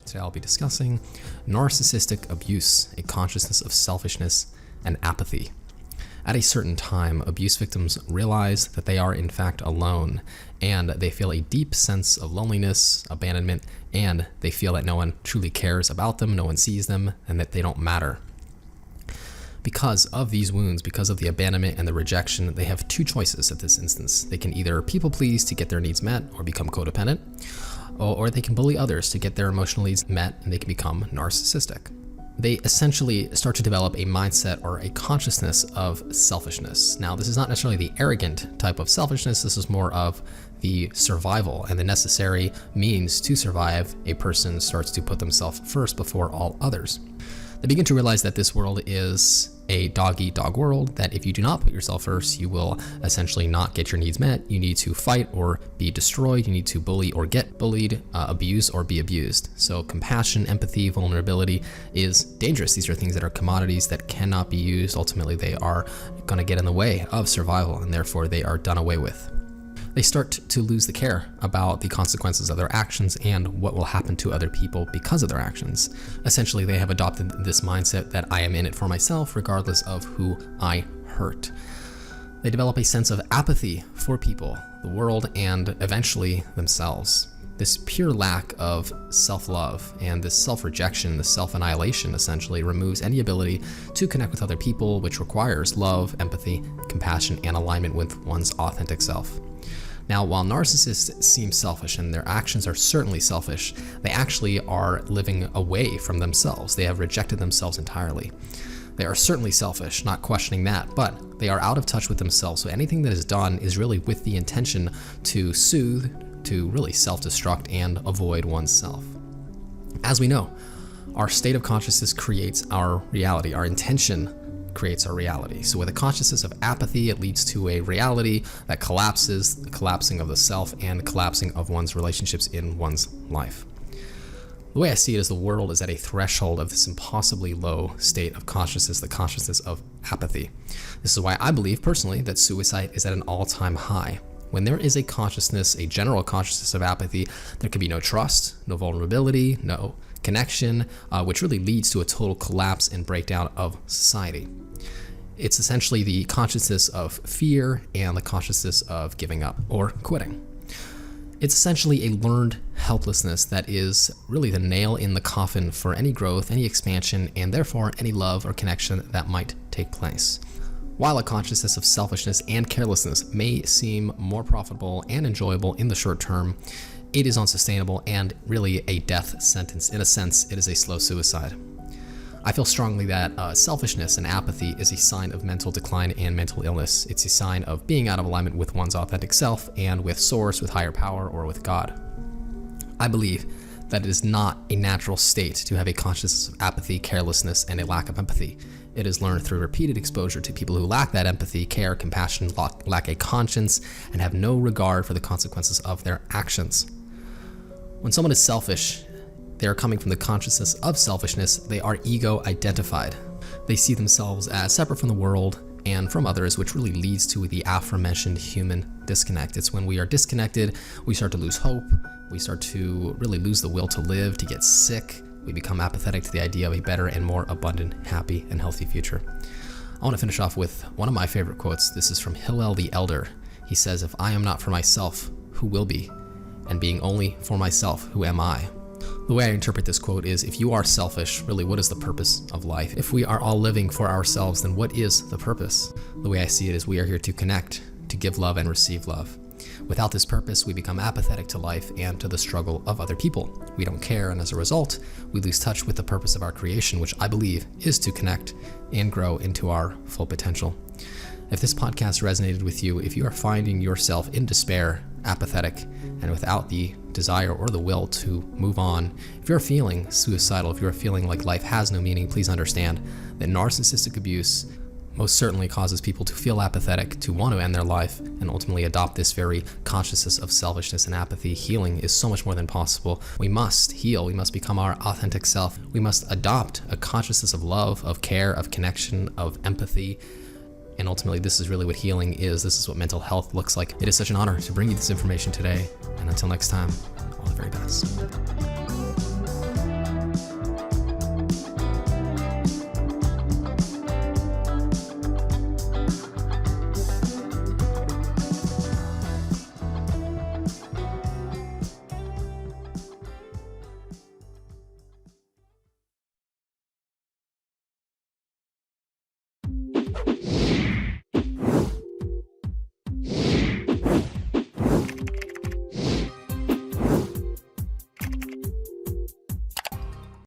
Today I'll be discussing narcissistic abuse, a consciousness of selfishness and apathy. At a certain time, abuse victims realize that they are in fact alone, and they feel a deep sense of loneliness, abandonment, and they feel that no one truly cares about them, no one sees them, and that they don't matter. Because of these wounds, because of the abandonment and the rejection, they have two choices at this instance. They can either people please to get their needs met or become codependent, or they can bully others to get their emotional needs met, and they can become narcissistic. They essentially start to develop a mindset or a consciousness of selfishness. Now, this is not necessarily the arrogant type of selfishness. This is more of the survival and the necessary means to survive. A person starts to put themselves first before all others. They begin to realize that this world is a dog-eat-dog world, that if you do not put yourself first, you will essentially not get your needs met. You need to fight or be destroyed. You need to bully or get bullied, abuse or be abused. So compassion, empathy, vulnerability is dangerous. These are things that are commodities that cannot be used. Ultimately, they are going to get in the way of survival, and therefore they are done away with. They start to lose the care about the consequences of their actions and what will happen to other people because of their actions. Essentially, they have adopted this mindset that I am in it for myself regardless of who I hurt. They develop a sense of apathy for people, the world, and eventually themselves. This pure lack of self-love and this self-rejection, this self-annihilation essentially removes any ability to connect with other people, which requires love, empathy, compassion, and alignment with one's authentic self. Now, while narcissists seem selfish and their actions are certainly selfish, they actually are living away from themselves. They have rejected themselves entirely. They are certainly selfish, not questioning that, but they are out of touch with themselves. So anything that is done is really with the intention to soothe, to really self-destruct and avoid oneself. As we know, our state of consciousness creates our reality. Our intention creates our reality. So with a consciousness of apathy, it leads to a reality that collapses, the collapsing of the self and the collapsing of one's relationships in one's life. The way I see it is the world is at a threshold of this impossibly low state of consciousness, the consciousness of apathy. This is why I believe personally that suicide is at an all-time high. When there is a consciousness, a general consciousness of apathy, there can be no trust, no vulnerability, no connection, which really leads to a total collapse and breakdown of society. It's essentially the consciousness of fear and the consciousness of giving up or quitting. It's essentially a learned helplessness that is really the nail in the coffin for any growth, any expansion, and therefore any love or connection that might take place. While a consciousness of selfishness and carelessness may seem more profitable and enjoyable in the short term, it is unsustainable and really a death sentence. In a sense, it is a slow suicide. I feel strongly that selfishness and apathy is a sign of mental decline and mental illness. It's a sign of being out of alignment with one's authentic self and with source, with higher power, or with God. I believe that it is not a natural state to have a consciousness of apathy, carelessness, and a lack of empathy. It is learned through repeated exposure to people who lack that empathy, care, compassion, lack a conscience, and have no regard for the consequences of their actions. When someone is selfish, they are coming from the consciousness of selfishness. They are ego identified. They see themselves as separate from the world and from others, which really leads to the aforementioned human disconnect. It's when we are disconnected, we start to lose hope. We start to really lose the will to live, to get sick. We become apathetic to the idea of a better and more abundant, happy, and healthy future. I want to finish off with one of my favorite quotes. This is from Hillel the Elder. He says, "If I am not for myself, who will be? And being only for myself, who am I?" The way I interpret this quote is, if you are selfish, really, what is the purpose of life? If we are all living for ourselves, then what is the purpose? The way I see it is we are here to connect, to give love and receive love. Without this purpose, we become apathetic to life and to the struggle of other people. We don't care, and as a result, we lose touch with the purpose of our creation, which I believe is to connect and grow into our full potential. If this podcast resonated with you, if you are finding yourself in despair, apathetic, and without the desire or the will to move on, if you're feeling suicidal, if you're feeling like life has no meaning, please understand that narcissistic abuse most certainly causes people to feel apathetic, to want to end their life, and ultimately adopt this very consciousness of selfishness and apathy. Healing is so much more than possible. We must heal. We must become our authentic self. We must adopt a consciousness of love, of care, of connection, of empathy, And ultimately, this is really what healing is. This is what mental health looks like. It is such an honor to bring you this information today. And until next time, all the very best.